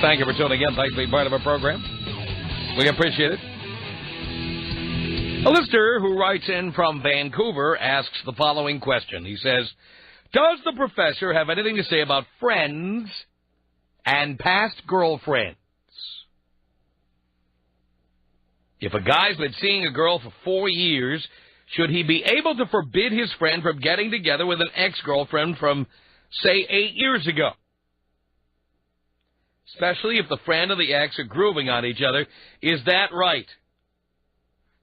Thank you for tuning in. Thanks for being part of our program. We appreciate it. A listener who writes in from Vancouver asks the following question. He says, does the professor have anything to say about friends and past girlfriends? If a guy's been seeing a girl for 4 years, should he be able to forbid his friend from getting together with an ex-girlfriend from, say, 8 years ago? Especially if the friend and the ex are grooving on each other. Is that right?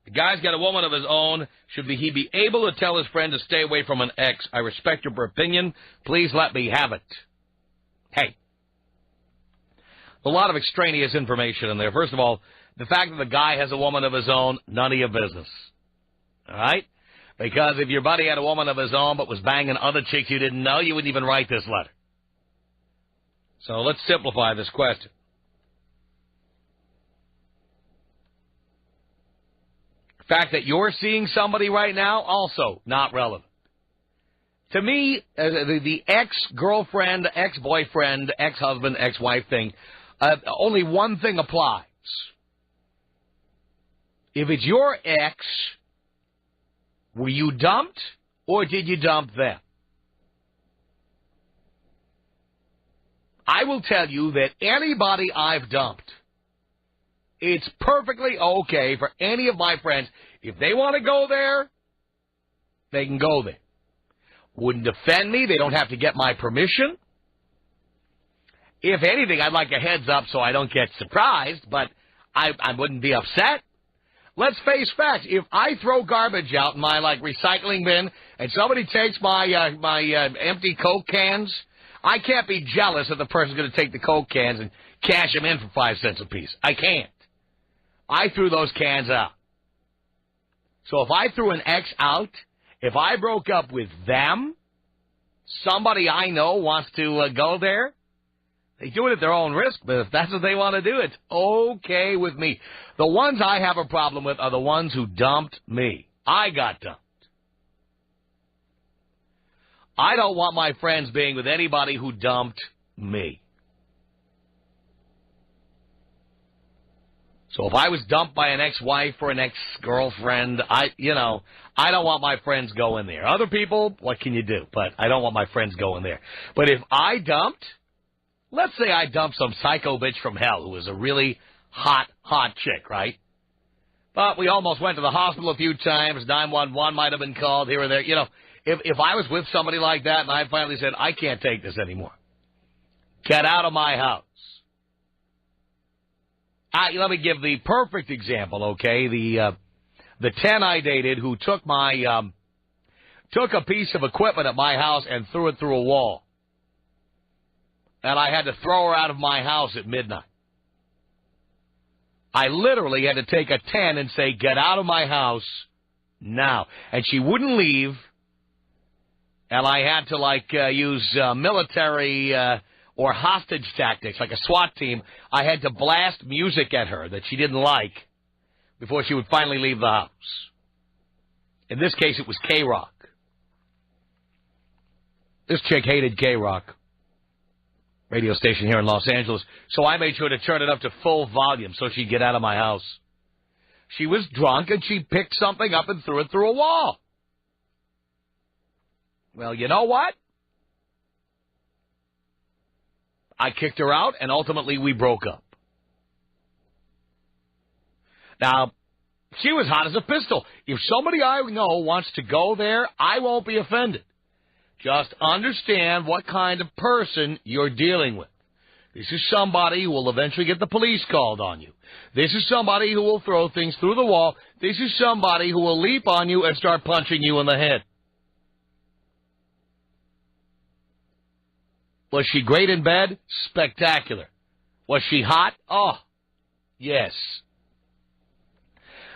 The guy's got a woman of his own. Should he be able to tell his friend to stay away from an ex? I respect your opinion. Please let me have it. Hey. A lot of extraneous information in there. First of all, the fact that the guy has a woman of his own, none of your business. All right? Because if your buddy had a woman of his own but was banging other chicks you didn't know, you wouldn't even write this letter. So let's simplify this question. The fact that you're seeing somebody right now, also not relevant. To me, the ex-girlfriend, ex-boyfriend, ex-husband, ex-wife thing, only one thing applies. If it's your ex, were you dumped or did you dump them? I will tell you that anybody I've dumped, it's perfectly okay for any of my friends. If they want to go there, they can go there. Wouldn't offend me. They don't have to get my permission. If anything, I'd like a heads up so I don't get surprised, but I wouldn't be upset. Let's face facts. If I throw garbage out in my, recycling bin and somebody takes my empty Coke cans, I can't be jealous that the person's going to take the Coke cans and cash them in for 5 cents a piece. I can't. I threw those cans out. So if I threw an ex out, if I broke up with them, somebody I know wants to go there, they do it at their own risk, but if that's what they want to do, it's okay with me. The ones I have a problem with are the ones who dumped me. I got dumped. I don't want my friends being with anybody who dumped me. So if I was dumped by an ex-wife or an ex-girlfriend, I don't want my friends going there. Other people, what can you do? But I don't want my friends going there. But if I dumped, let's say I dumped some psycho bitch from hell who was a really hot chick, right? But we almost went to the hospital a few times. 911 might have been called here or there. If I was with somebody like that and I finally said, I can't take this anymore, get out of my house. Let me give the perfect example, okay? The 10 I dated who took a piece of equipment at my house and threw it through a wall. And I had to throw her out of my house at midnight. I literally had to take a 10 and say, get out of my house now. And she wouldn't leave. And I had to, use military or hostage tactics, like a SWAT team. I had to blast music at her that she didn't like before she would finally leave the house. In this case, it was K-Rock. This chick hated K-Rock. Radio station here in Los Angeles. So I made sure to turn it up to full volume so she'd get out of my house. She was drunk and she picked something up and threw it through a wall. Well, you know what? I kicked her out, and ultimately we broke up. Now, she was hot as a pistol. If somebody I know wants to go there, I won't be offended. Just understand what kind of person you're dealing with. This is somebody who will eventually get the police called on you. This is somebody who will throw things through the wall. This is somebody who will leap on you and start punching you in the head. Was she great in bed? Spectacular. Was she hot? Oh, yes.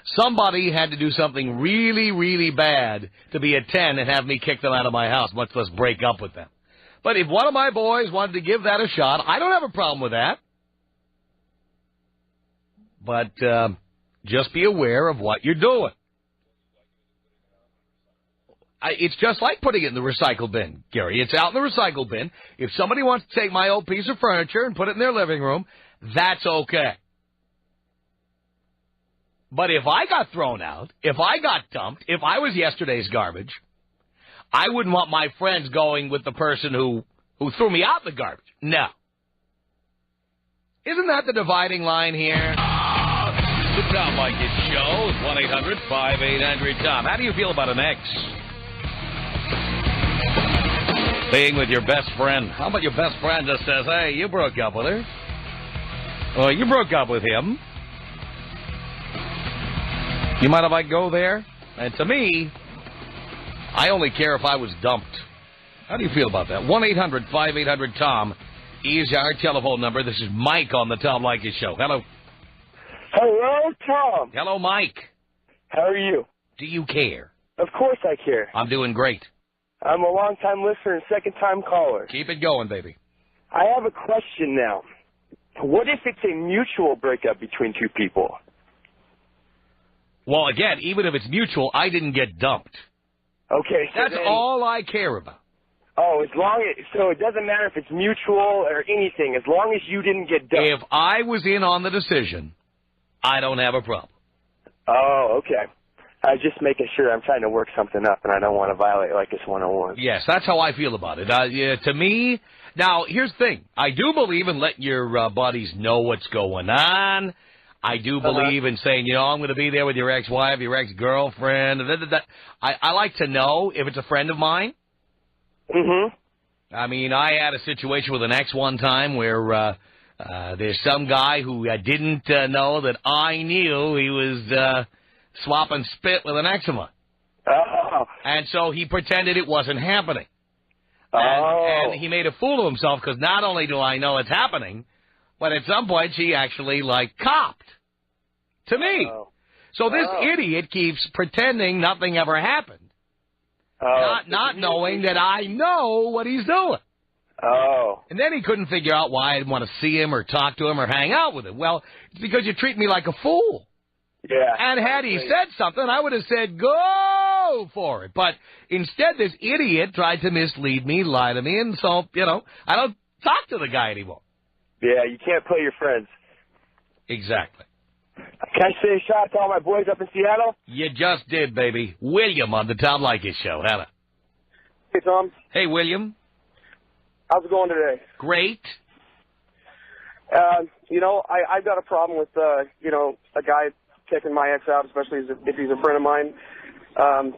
Somebody had to do something really, really bad to be a 10 and have me kick them out of my house, much less break up with them. But if one of my boys wanted to give that a shot, I don't have a problem with that. But just be aware of what you're doing. It's just like putting it in the recycle bin, Gary. It's out in the recycle bin. If somebody wants to take my old piece of furniture and put it in their living room, that's okay. But if I got thrown out, if I got dumped, if I was yesterday's garbage, I wouldn't want my friends going with the person who threw me out the garbage. No. Isn't that the dividing line here? The Tom Leykis Show is 1-800-5800-TOM. How do you feel about an ex? Being with your best friend. How about your best friend just says, hey, you broke up with her? Well, you broke up with him. You mind if I go there? And to me, I only care if I was dumped. How do you feel about that? 1-800-5800-TOM is our telephone number. This is Mike on the Tom Leykis Show. Hello. Hello, Tom. Hello, Mike. How are you? Do you care? Of course I care. I'm doing great. I'm a long-time listener and second-time caller. Keep it going, baby. I have a question now. What if it's a mutual breakup between two people? Well, again, even if it's mutual, I didn't get dumped. Okay, so That's then, all I care about. Oh, so it doesn't matter if it's mutual or anything, as long as you didn't get dumped. If I was in on the decision, I don't have a problem. Oh, okay. I was just making sure. I'm trying to work something up, and I don't want to violate Leykis 101. Yes, that's how I feel about it. Yeah, to me, now, here's the thing. I do believe in letting your buddies know what's going on. I do believe in saying, I'm going to be there with your ex-wife, your ex-girlfriend. I like to know if it's a friend of mine. Mm-hmm. I mean, I had a situation with an ex one time where there's some guy who didn't know that I knew he was swapping spit with an ex of mine. Oh. And so he pretended it wasn't happening. Oh. And he made a fool of himself because not only do I know it's happening, but at some point she actually, copped to me. Oh. So this idiot keeps pretending nothing ever happened. Not knowing that I know what he's doing. Oh. And then he couldn't figure out why I didn't want to see him or talk to him or hang out with him. Well, it's because you treat me like a fool. Yeah. And had he said something, I would have said, go for it. But instead, this idiot tried to mislead me, lie to me, and so, I don't talk to the guy anymore. Yeah, you can't play your friends. Exactly. Can I say a shout out to all my boys up in Seattle? You just did, baby. William on the Tom Leykis Show. Hello. Hey, Tom. Hey, William. How's it going today? Great. I've got a problem with, a guy kicking my ex out, especially if he's a friend of mine.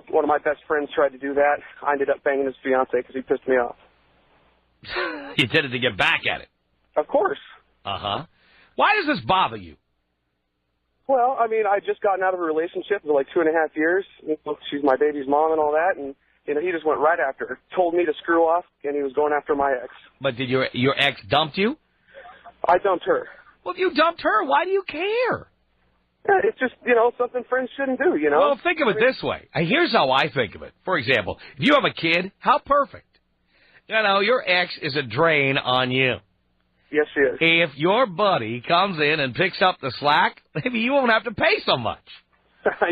One of my best friends tried to do that. I ended up banging his fiance because he pissed me off. You did it to get back at it. Of course. Uh-huh. Why does this bother you? Well, I mean, I'd just gotten out of a relationship for 2.5 years. She's my baby's mom and all that, and he just went right after her. Told me to screw off, and he was going after my ex. But did your ex dumped you? I dumped her. Well, if you dumped her, why do you care? Yeah, it's just, something friends shouldn't do, Well, think of it this way. Here's how I think of it. For example, if you have a kid, how perfect. Your ex is a drain on you. Yes, she is. If your buddy comes in and picks up the slack, maybe you won't have to pay so much.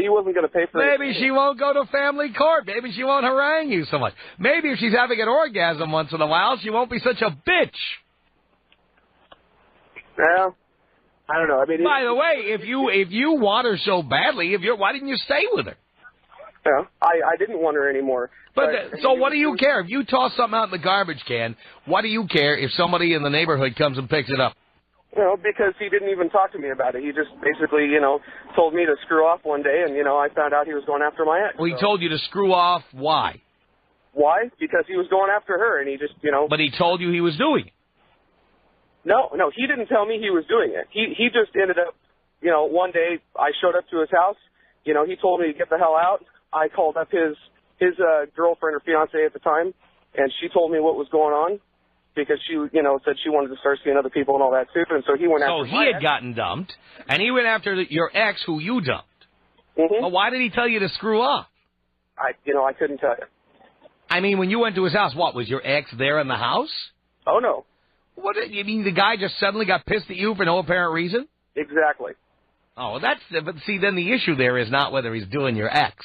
He wasn't going to pay for it. Maybe she won't go to family court. Maybe she won't harangue you so much. Maybe if she's having an orgasm once in a while, she won't be such a bitch. Well, I don't know. I mean, by the way, if you want her so badly, why didn't you stay with her? Yeah, I didn't want her anymore. But so what do you care? If you toss something out in the garbage can, what do you care if somebody in the neighborhood comes and picks it up? Because he didn't even talk to me about it. He just basically, told me to screw off one day, and, I found out he was going after my ex. Well, he told you to screw off. Why? Why? Because he was going after her, and he just, But he told you he was doing it. No, he didn't tell me he was doing it. He just ended up, one day I showed up to his house. He told me to get the hell out. I called up his girlfriend or fiance at the time, and she told me what was going on because she, said she wanted to start seeing other people and all that too. And so he went after. So he had gotten dumped, and he went after your ex, who you dumped. Mm-hmm. Well, why did he tell you to screw off? I couldn't tell you. I mean, when you went to his house, what was your ex there in the house? Oh no. What you mean? The guy just suddenly got pissed at you for no apparent reason? Exactly. Oh, but see, then the issue there is not whether he's doing your ex.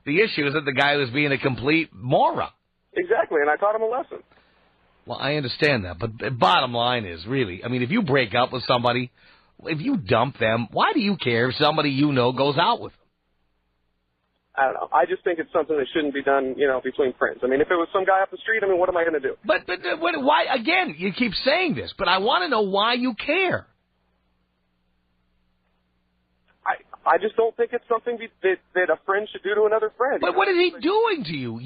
The issue is that the guy was being a complete moron. Exactly, and I taught him a lesson. Well, I understand that, but the bottom line is, really, I mean, if you break up with somebody, if you dump them, why do you care if somebody you know goes out with them? I don't know. I just think it's something that shouldn't be done, between friends. I mean, if it was some guy off the street, I mean, what am I going to do? But why, again, you keep saying this, but I want to know why you care. I just don't think it's something that a friend should do to another friend. But what is he doing to you?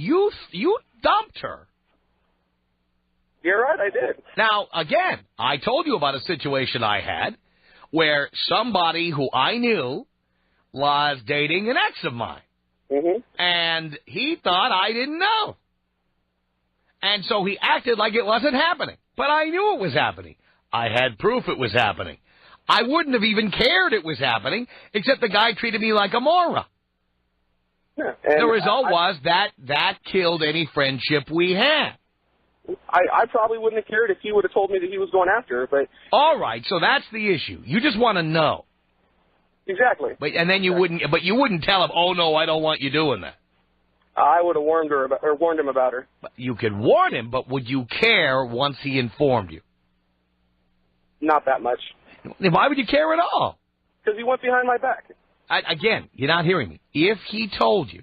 You dumped her. You're right, I did. Now, again, I told you about a situation I had where somebody who I knew was dating an ex of mine. Mm-hmm. And he thought I didn't know. And so he acted like it wasn't happening. But I knew it was happening. I had proof it was happening. I wouldn't have even cared it was happening, except the guy treated me like a moron. Yeah, the result was that killed any friendship we had. I probably wouldn't have cared if he would have told me that he was going after her, but... All right, so that's the issue. You just want to know. Exactly. But you wouldn't tell him, oh, no, I don't want you doing that. I would have warned him about her. You could warn him, but would you care once he informed you? Not that much. Then why would you care at all? Because he went behind my back. Again, you're not hearing me. If he told you,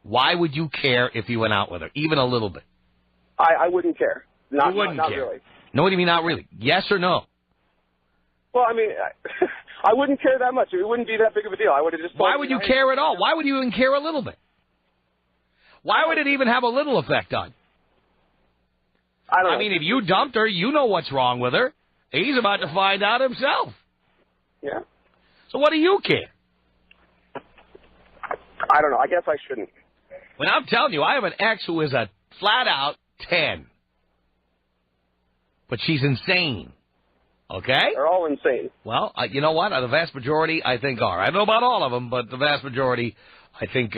why would you care if he went out with her, even a little bit? I wouldn't care. Not care. Really. No, what do you mean not really? Yes or no? Well, I mean, I wouldn't care that much. It wouldn't be that big of a deal. I would have just. Why would you care at all? Why would you even care a little bit? Why would it even have a little effect on you? I don't know. I mean, if you dumped her, you know what's wrong with her. He's about to find out himself. Yeah. So what do you care? I don't know. I guess I shouldn't. When I'm telling you, I have an ex who is a flat-out 10. But she's insane. Okay? They're all insane. Well, you know what? The vast majority, I think, are. I don't know about all of them, but the vast majority, I think,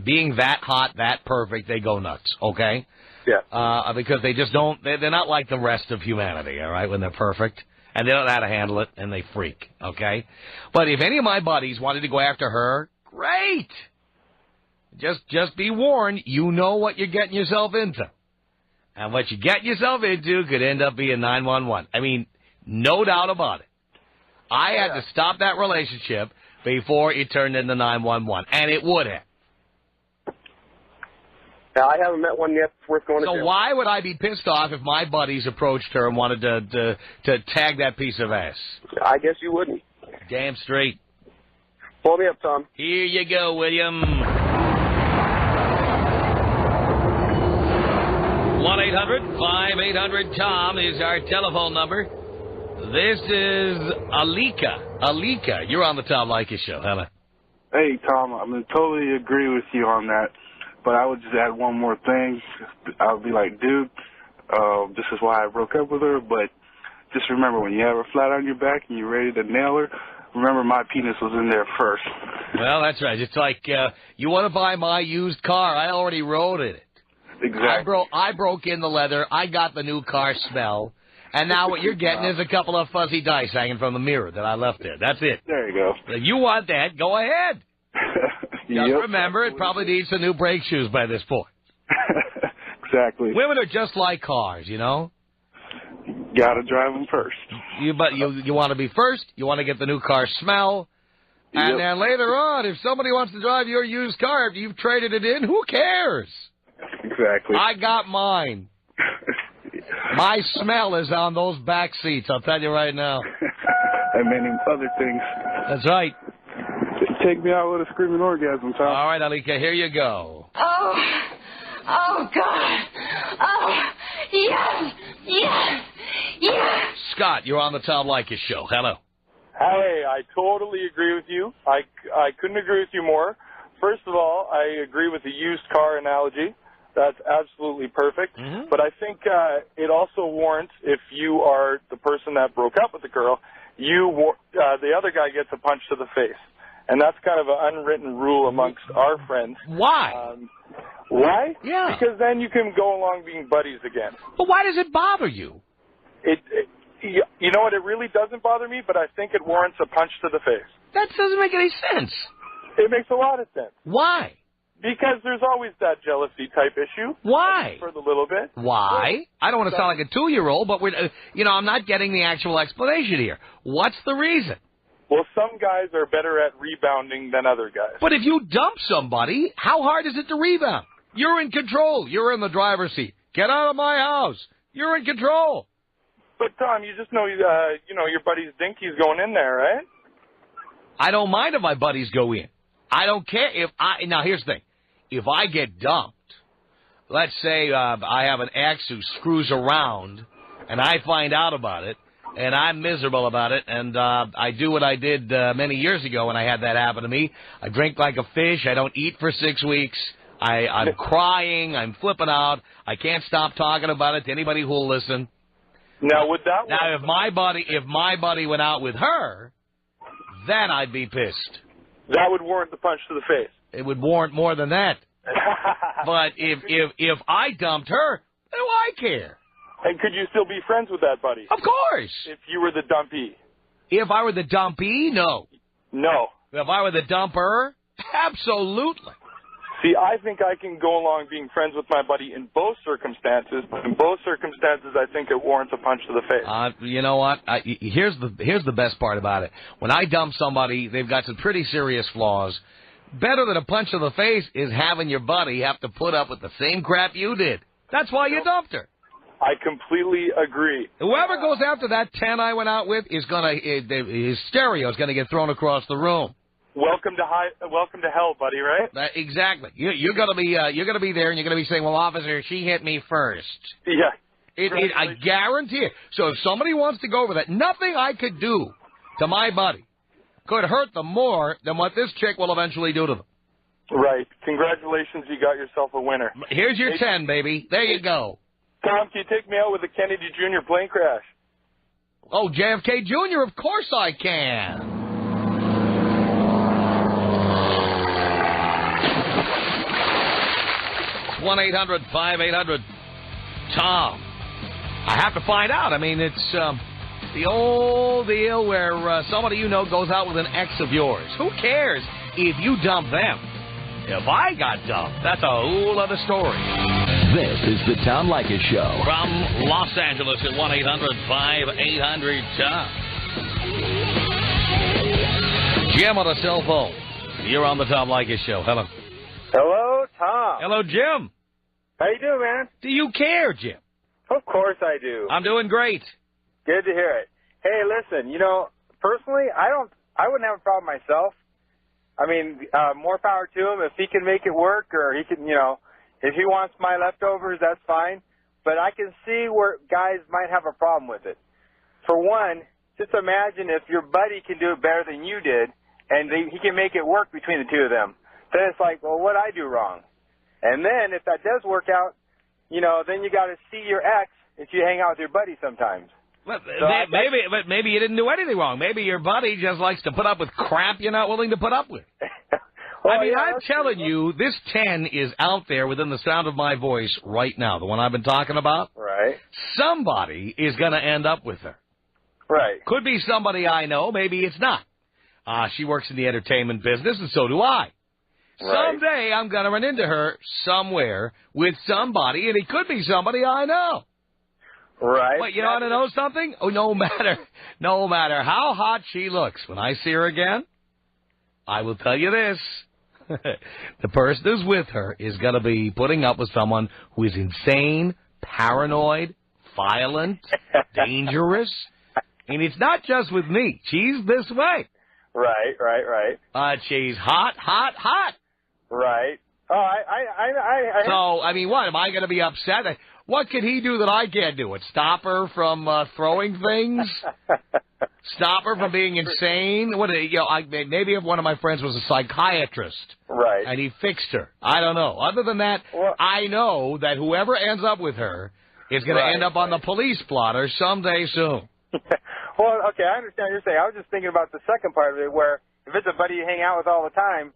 being that hot, that perfect, they go nuts. Okay? Yeah. Because they just don't, they're not like the rest of humanity, all right, when they're perfect. And they don't know how to handle it, and they freak, okay? But if any of my buddies wanted to go after her, great. Just be warned, you know what you're getting yourself into. And what you get yourself into could end up being 911. I mean, no doubt about it. I had to stop that relationship before it turned into 911, and it would have. Now, I haven't met one yet that's worth going to jail. So why would I be pissed off if my buddies approached her and wanted to tag that piece of ass? I guess you wouldn't. Damn straight. Pull me up, Tom. Here you go, William. 1-800-5800-TOM is our telephone number. This is Alika. Alika, you're on the Tom Leykis show. Hello. Hey, Tom, I'm going to totally agree with you on that, but I would just add one more thing. I would be like, dude, this is why I broke up with her, but just remember, when you have her flat on your back and you're ready to nail her, remember my penis was in there first. Well, that's right. It's like, you want to buy my used car? I already rode in it. Exactly. I broke in the leather. I got the new car smell. And now what you're getting is a couple of fuzzy dice hanging from the mirror that I left there. That's it. There you go. If you want that, go ahead. Just remember, it probably needs some new brake shoes by this point. Exactly. Women are just like cars, you know? Gotta drive them first. You want to be first. You want to get the new car smell. And then later on, if somebody wants to drive your used car after you've traded it in, who cares? Exactly. I got mine. My smell is on those back seats, I'll tell you right now. And many other things. That's right. Take me out with a screaming orgasm, Tom. All right, Alika, here you go. Oh, God. Oh, yes, yes, yes. Scott, you're on the Tom Leykis show. Hello. Hey, I totally agree with you. I couldn't agree with you more. First of all, I agree with the used car analogy. That's absolutely perfect. Mm-hmm. But I think it also warrants, if you are the person that broke up with the girl, the other guy gets a punch to the face. And that's kind of an unwritten rule amongst our friends. Why? Why? Yeah. Because then you can go along being buddies again. But why does it bother you? You know what? It really doesn't bother me, but I think it warrants a punch to the face. That doesn't make any sense. It makes a lot of sense. Why? Because there's always that jealousy type issue. Why? For the little bit. Why? I don't want to sound like a 2-year-old, but I'm not getting the actual explanation here. What's the reason? Well, some guys are better at rebounding than other guys. But if you dump somebody, how hard is it to rebound? You're in control. You're in the driver's seat. Get out of my house. You're in control. But Tom, you just know, your buddy's dinky's going in there, right? I don't mind if my buddies go in. I don't care now here's the thing. If I get dumped, let's say I have an ex who screws around and I find out about it and I'm miserable about it and I do what I did many years ago when I had that happen to me. I drink like a fish. I don't eat for 6 weeks. I'm crying. I'm flipping out. I can't stop talking about it to anybody who will listen. Now, would that Now, if my buddy went out with her, then I'd be pissed. That would warrant the punch to the face. It would warrant more than that. But if I dumped her, what do I care? And could you still be friends with that buddy? Of course. If you were the dumpee? If I were the dumpee, no. No. If I were the dumper, absolutely. See, I think I can go along being friends with my buddy in both circumstances, but in both circumstances, I think it warrants a punch to the face. You know what? Here's the best part about it. When I dump somebody, they've got some pretty serious flaws. Better than a punch to the face is having your buddy have to put up with the same crap you did. That's why you dumped her. I completely agree. Whoever goes after that 10 I went out with his stereo is gonna get thrown across the room. Welcome to hell, buddy. Right? Exactly. You're gonna be there, and you're gonna be saying, "Well, officer, she hit me first." Yeah. I guarantee it. So if somebody wants to go over that, nothing I could do to my buddy could hurt them more than what this chick will eventually do to them. Right. Congratulations, you got yourself a winner. Here's your 10, baby. There you go. Tom, can you take me out with a Kennedy Jr. plane crash? Oh, JFK Jr., of course I can. 1-800-5800-TOM. I have to find out. I mean, it's the old deal where somebody you know goes out with an ex of yours. Who cares if you dump them? If I got dumped, that's a whole other story. This is the Tom Leykis Show. From Los Angeles at 1-800-5800-TOM. Jim on the cell phone. You're on the Tom Leykis Show. Hello. Hello, Tom. Hello, Jim. How you doing, man? Do you care, Jim? Of course I do. I'm doing great. Good to hear it. Hey, listen, personally, I wouldn't have a problem myself. I mean, more power to him. If he can make it work, or he can, if he wants my leftovers, that's fine. But I can see where guys might have a problem with it. For one, just imagine if your buddy can do it better than you did, and he can make it work between the two of them. Then it's like, well, what'd I do wrong? And then if that does work out, then you got to see your ex if you hang out with your buddy sometimes. Well, maybe you didn't do anything wrong. Maybe your buddy just likes to put up with crap you're not willing to put up with. Well, I'm telling you, this 10 is out there within the sound of my voice right now, the one I've been talking about. Right. Somebody is going to end up with her. Right. Could be somebody I know. Maybe it's not. She works in the entertainment business, and so do I. Right. Someday I'm going to run into her somewhere with somebody, and it could be somebody I know. Right. But you want to know something? Oh, no matter how hot she looks, when I see her again, I will tell you this. The person who's with her is going to be putting up with someone who is insane, paranoid, violent, dangerous. And it's not just with me. She's this way. Right. She's hot. Right. Oh, So, I mean, what? Am I going to be upset? What could he do that I can't do? It stop her from throwing things? Stop her from being insane? Maybe if one of my friends was a psychiatrist. Right. And he fixed her. I don't know. Other than that, I know that whoever ends up with her is going to end up on the police blotter someday soon. Well, okay, I understand what you're saying. I was just thinking about the second part of it, where if it's a buddy you hang out with all the time,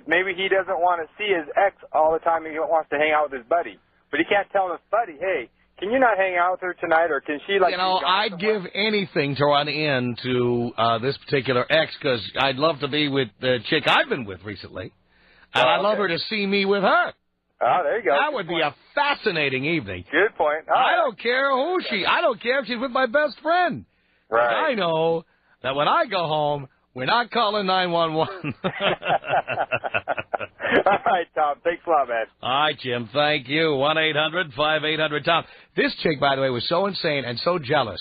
maybe he doesn't want to see his ex all the time and he wants to hang out with his buddy. But he can't tell his buddy, hey, can you not hang out with her tonight, or can she, I'd give anything to run into this particular ex, because I'd love to be with the chick I've been with recently. And Oh, I'd love okay. her to see me with her. Oh, there you go. That Good would be point. a fascinating evening. Good point. Oh, I don't care who I don't care if she's with my best friend. Right. I know that when I go home, we're not calling 911. All right, Tom. Thanks a lot, man. All right, Jim. Thank you. 1-800-5800-TOM. This chick, by the way, was so insane and so jealous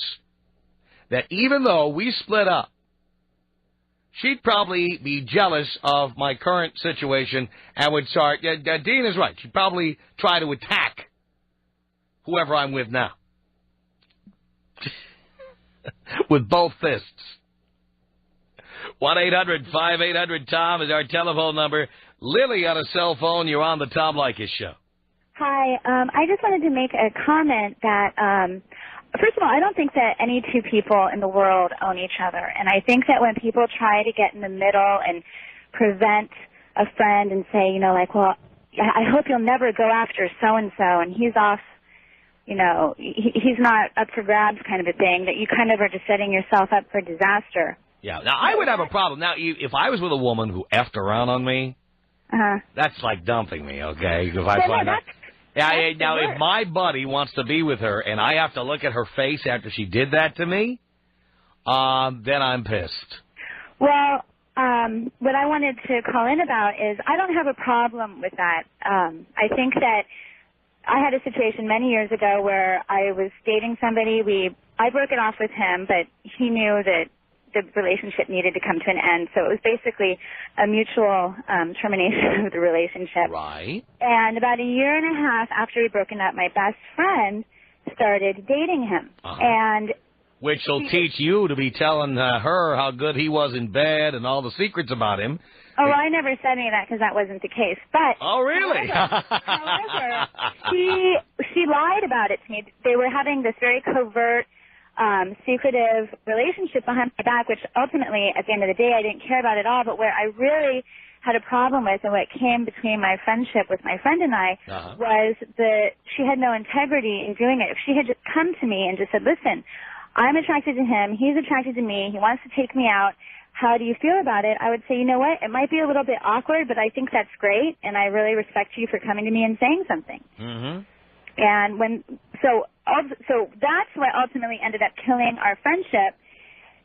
that even though we split up, she'd probably be jealous of my current situation and would start. Dean is right. She'd probably try to attack whoever I'm with now with both fists. 1-800-5800-TOM is our telephone number. Lily on a cell phone. You're on the Tom Leykis Show. Hi. I just wanted to make a comment that, first of all, I don't think that any two people in the world own each other. And I think that when people try to get in the middle and prevent a friend and say, you know, like, well, I hope you'll never go after so-and-so and he's off, you know, he's not up for grabs kind of a thing, that you kind of are just setting yourself up for disaster. Yeah. Now, I would have a problem. Now, if I was with a woman who effed around on me, that's like dumping me, okay? If I find out. Yeah, now, if my buddy wants to be with her and I have to look at her face after she did that to me, then I'm pissed. Well, what I wanted to call in about is I don't have a problem with that. I think that I had a situation many years ago where I was dating somebody. I broke it off with him, but he knew that the relationship needed to come to an end. So it was basically a mutual termination of the relationship. Right. And about a year and a half after we'd broken up, my best friend started dating him. And which will teach you to be telling her how good he was in bed and all the secrets about him. Oh, well, I never said any of that because that wasn't the case. But oh, really? However, she lied about it to me. They were having this very covert, secretive relationship behind my back, which ultimately, at the end of the day, I didn't care about at all. But where I really had a problem with and what came between my friendship with my friend and I was that she had no integrity in doing it. If she had just come to me and just said, listen, I'm attracted to him, he's attracted to me, he wants to take me out, how do you feel about it? I would say, you know what, it might be a little bit awkward, but I think that's great, and I really respect you for coming to me and saying something. Mm-hmm. And so that's what ultimately ended up killing our friendship.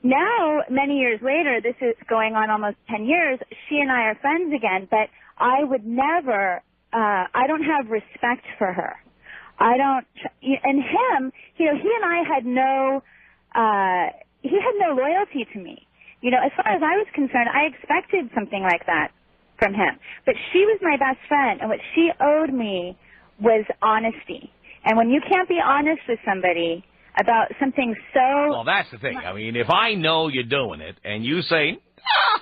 Now, many years later, this is going on almost 10 years, she and I are friends again, but I would never, I don't have respect for her. I don't, and him, you know, he and I had he had no loyalty to me. You know, as far as I was concerned, I expected something like that from him. But she was my best friend, and what she owed me was honesty. And when you can't be honest with somebody about something so... Well, that's the thing. I mean, if I know you're doing it, and you say,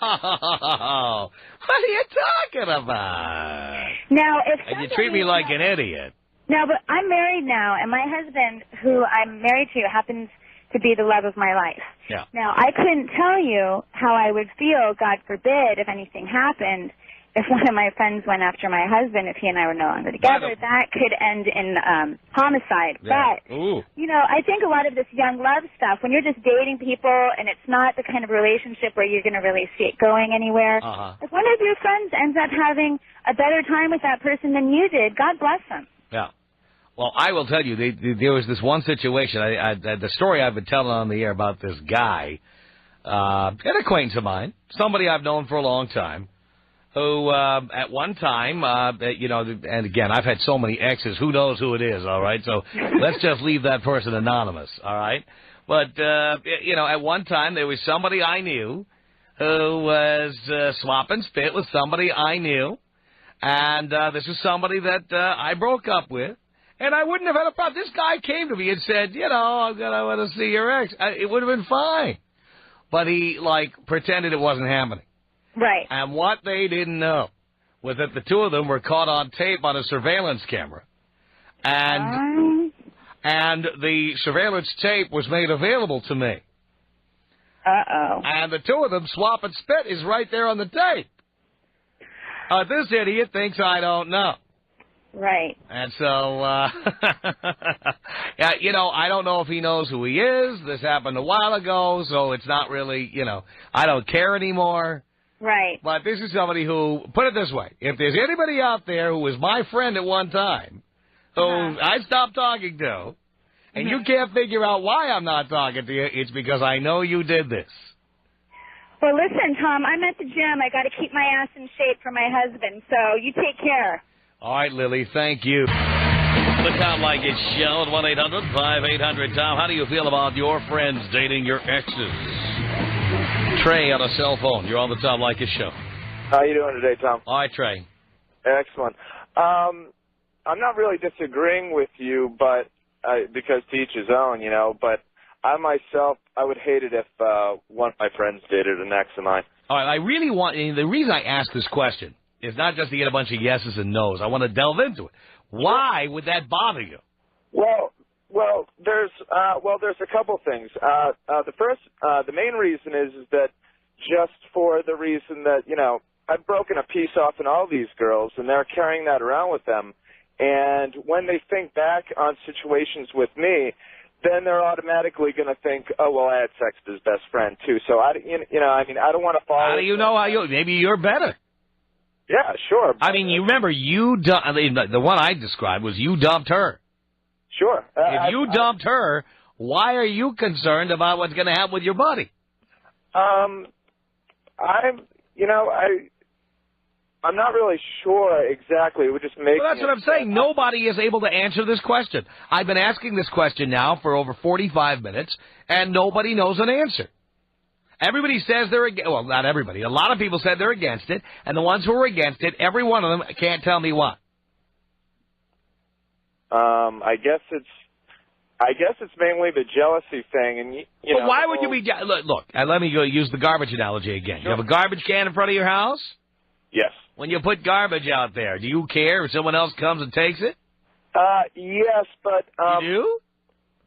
no, what are you talking about? Now, and you treat me like an idiot. No, but I'm married now, and my husband, who I'm married to, happens to be the love of my life. Yeah. Now, I couldn't tell you how I would feel, God forbid, if anything happened, if one of my friends went after my husband, if he and I were no longer together. That could end in homicide. Yeah. But, Ooh. you know, I think a lot of this young love stuff, when you're just dating people and it's not the kind of relationship where you're going to really see it going anywhere, if one of your friends ends up having a better time with that person than you did, God bless them. Yeah. Well, I will tell you, there was this one situation, the story I've been telling on the air about this guy, an acquaintance of mine, somebody I've known for a long time, who at one time, you know, and again, I've had so many exes, who knows who it is, all right? So let's just leave that person anonymous, all right? But, you know, at one time there was somebody I knew who was swapping spit with somebody I knew, and this is somebody that I broke up with. And I wouldn't have had a problem. This guy came to me and said, you know, I'm going to want to see your ex. It would have been fine. But he, like, pretended it wasn't happening. Right. And what they didn't know was that the two of them were caught on tape on a surveillance camera. And the surveillance tape was made available to me. Uh-oh. And the two of them swapping spit is right there on the tape. This idiot thinks I don't know. Right. And so, yeah, you know, I don't know if he knows who he is. This happened a while ago, so it's not really, you know, I don't care anymore. Right. But this is somebody who, put it this way, if there's anybody out there who was my friend at one time, who I stopped talking to, and you can't figure out why I'm not talking to you, it's because I know you did this. Well, listen, Tom, I'm at the gym. I got to keep my ass in shape for my husband, so you take care. All right, Lily, thank you. The Tom Leykis Show at 1-800-5800-TOM. How do you feel about your friends dating your exes? Trey on a cell phone. You're on the Tom Leykis Show. How you doing today, Tom? All right, Trey. Excellent. I'm not really disagreeing with you, but because to each his own, you know. But I myself, I would hate it if one of my friends dated an ex of mine. All right, I really want. The reason I ask this question is not just to get a bunch of yeses and nos. I want to delve into it. Why would that bother you? Well, there's a couple things. The main reason is that just for the reason that, you know, I've broken a piece off in all these girls, and they're carrying that around with them. And when they think back on situations with me, then they're automatically going to think, oh, well, I had sex with his best friend, too. So, I don't want to follow. How do you know maybe you're better? Yeah, sure. I mean, you remember the one I described was you dumped her. Sure. If you dumped her, why are you concerned about what's going to happen with your buddy? I'm not really sure exactly. It would just make. Well, that's what I'm saying. Nobody is able to answer this question. I've been asking this question now for over 45 minutes, and nobody knows an answer. Everybody says they're against. Well, not everybody. A lot of people said they're against it, and the ones who are against it, every one of them can't tell me why. I guess it's mainly the jealousy thing, and you know. Why would you be? Look, let me go use the garbage analogy again. Sure. You have a garbage can in front of your house? Yes. When you put garbage out there, do you care if someone else comes and takes it? Yes, but you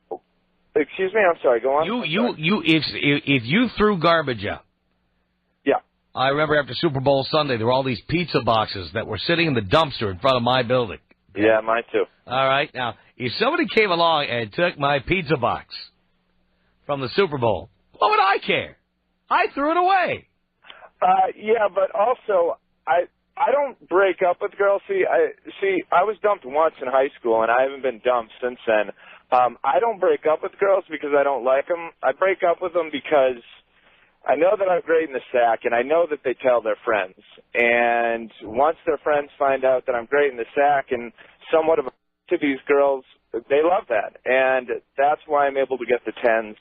do? Excuse me, I'm sorry. Go on. If you threw garbage out. Yeah. I remember after Super Bowl Sunday, there were all these pizza boxes that were sitting in the dumpster in front of my building. Yeah, mine too. All right. Now, if somebody came along and took my pizza box from the Super Bowl, what would I care? I threw it away. Yeah, but also I don't break up with girls. I was dumped once in high school, and I haven't been dumped since then. I don't break up with girls because I don't like them. I break up with them because I know that I'm great in the sack, and I know that they tell their friends. And once their friends find out that I'm great in the sack and somewhat of a to these girls, they love that. And that's why I'm able to get the 10s.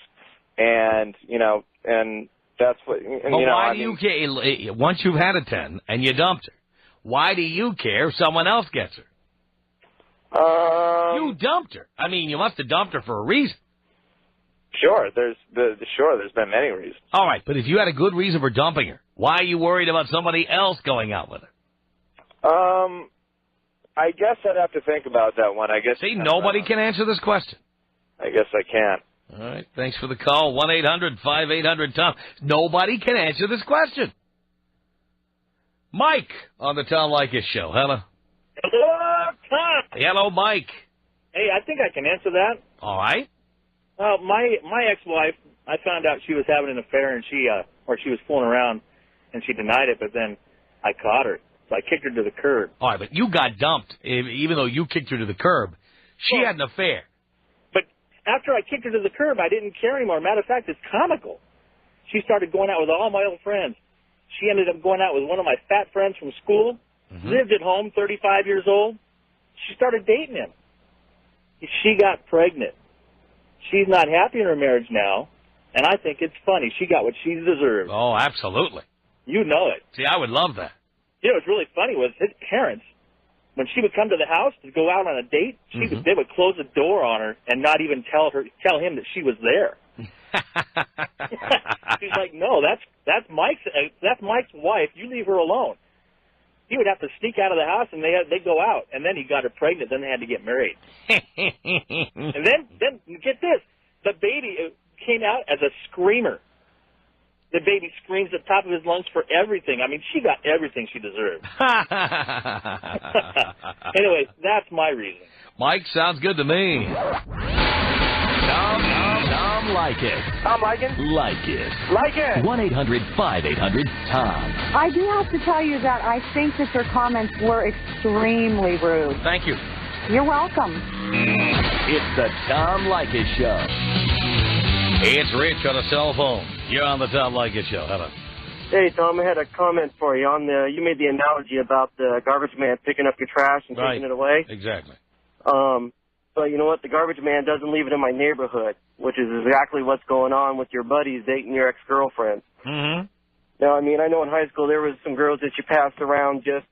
And, you know, and that's what, and, you know, why do you care? Once you've had a 10 and you dumped her, why do you care if someone else gets her? You dumped her. I mean, you must have dumped her for a reason. Sure, there's been many reasons. All right, but if you had a good reason for dumping her, why are you worried about somebody else going out with her? I guess I'd have to think about that one. See, nobody can answer this question. I guess I can't. All right, thanks for the call. 1-800-5800-TOM. Nobody can answer this question. Mike on the Tom Leykis Show. Hello. Hello, Tom. Hello, Mike. Hey, I think I can answer that. All right. My ex-wife, I found out she was having an affair, and she was fooling around, and she denied it, but then I caught her. So I kicked her to the curb. All right, but you got dumped, even though you kicked her to the curb. She had an affair. But after I kicked her to the curb, I didn't care anymore. Matter of fact, it's comical. She started going out with all my old friends. She ended up going out with one of my fat friends from school, lived at home, 35 years old. She started dating him. She got pregnant. She's not happy in her marriage now, and I think it's funny. She got what she deserved. Oh, absolutely. You know it. See, I would love that. You know what's really funny was his parents, when she would come to the house to go out on a date, they would close the door on her and not even tell him that she was there. She's like, no, that's Mike's wife. You leave her alone. He would have to sneak out of the house, and they'd go out, and then he got her pregnant. Then they had to get married. And then get this, the baby came out as a screamer. The baby screams at the top of his lungs for everything. I mean, she got everything she deserved. Anyway, that's my reason. Mike, sounds good to me. Tom like it. Tom Liken? Like it. Like it. 1-800-5800-TOM. I do have to tell you that I think that your comments were extremely rude. Thank you. You're welcome. It's the Tom Leykis Show. It's Rich on a cell phone. You're on the Tom Leykis Show. Hello. Hey, Tom, I had a comment for you. You made the analogy about the garbage man picking up your trash and taking it away. Exactly. But you know what? The garbage man doesn't leave it in my neighborhood, which is exactly what's going on with your buddies dating your ex-girlfriend. Mm-hmm. Now, I mean, I know in high school there was some girls that you passed around just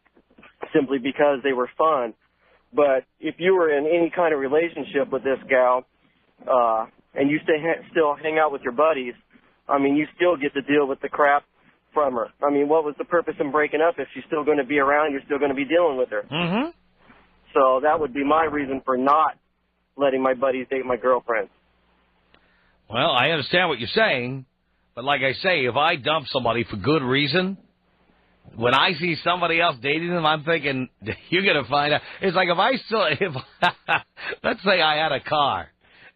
simply because they were fun. But if you were in any kind of relationship with this gal, and you still hang out with your buddies, I mean, you still get to deal with the crap from her. I mean, what was the purpose in breaking up if she's still going to be around, you're still going to be dealing with her? Mm-hmm. So that would be my reason for not letting my buddies date my girlfriends. Well, I understand what you're saying, but like I say, if I dump somebody for good reason, when I see somebody else dating them, I'm thinking, you're going to find out. It's like if let's say I had a car,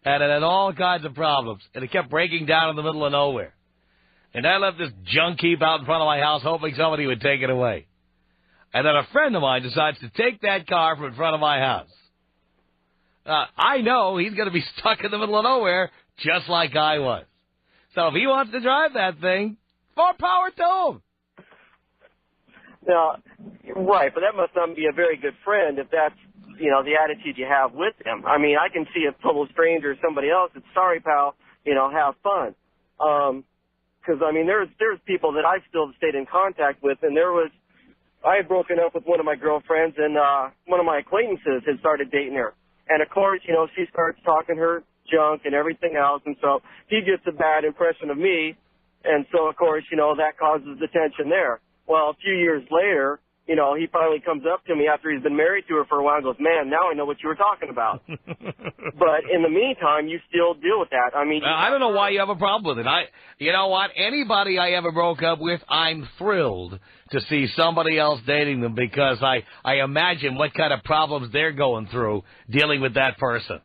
and it had all kinds of problems, and it kept breaking down in the middle of nowhere. And I left this junk heap out in front of my house hoping somebody would take it away. And then a friend of mine decides to take that car from in front of my house. I know he's going to be stuck in the middle of nowhere just like I was. So if he wants to drive that thing, more power to him. Now, right, but that must not be a very good friend if that's, you know, the attitude you have with him. I mean, I can see a total stranger or somebody else that's, sorry, pal, you know, have fun. Because, I mean, there's people that I still stayed in contact with, and I had broken up with one of my girlfriends, and one of my acquaintances had started dating her. And, of course, you know, she starts talking her junk and everything else, and so he gets a bad impression of me, and so, of course, you know, that causes the tension there. Well, a few years later, you know, he finally comes up to me after he's been married to her for a while and goes, man, now I know what you were talking about. But in the meantime, you still deal with that. I mean, I don't know why you have a problem with it. You know what? Anybody I ever broke up with, I'm thrilled to see somebody else dating them because I imagine what kind of problems they're going through dealing with that person.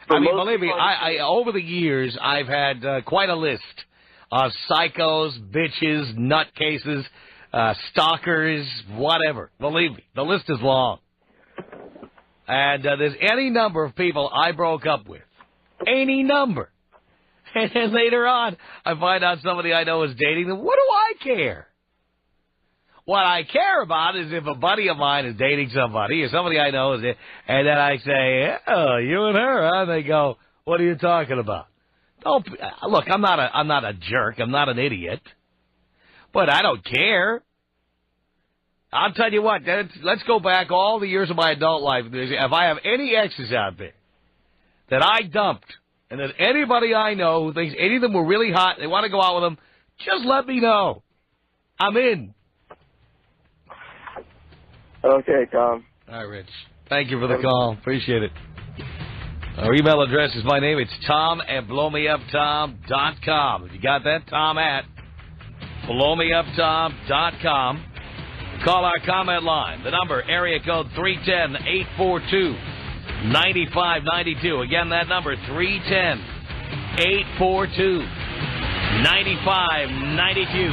I mean, believe me, I over the years, I've had quite a list of psychos, bitches, nutcases, stalkers, whatever. Believe me, the list is long. And there's any number of people I broke up with. Any number. And then later on, I find out somebody I know is dating them. What do I care? What I care about is if a buddy of mine is dating somebody or somebody I know is, and then I say, oh, you and her, huh? And they go, what are you talking about? Don't look. I'm not a jerk. I'm not an idiot. But I don't care. I'll tell you what. Let's go back all the years of my adult life. If I have any exes out there that I dumped, and that anybody I know who thinks any of them were really hot, they want to go out with them, just let me know. I'm in. Okay, Tom. All right, Rich. Thank you for the call. Appreciate it. Our email address is my name. It's tom@blowmeuptom.com. If you got that, Tom at blowmeuptom.com. Call our comment line. The number, area code 310-842-9592. Again, that number, 310-842-9592.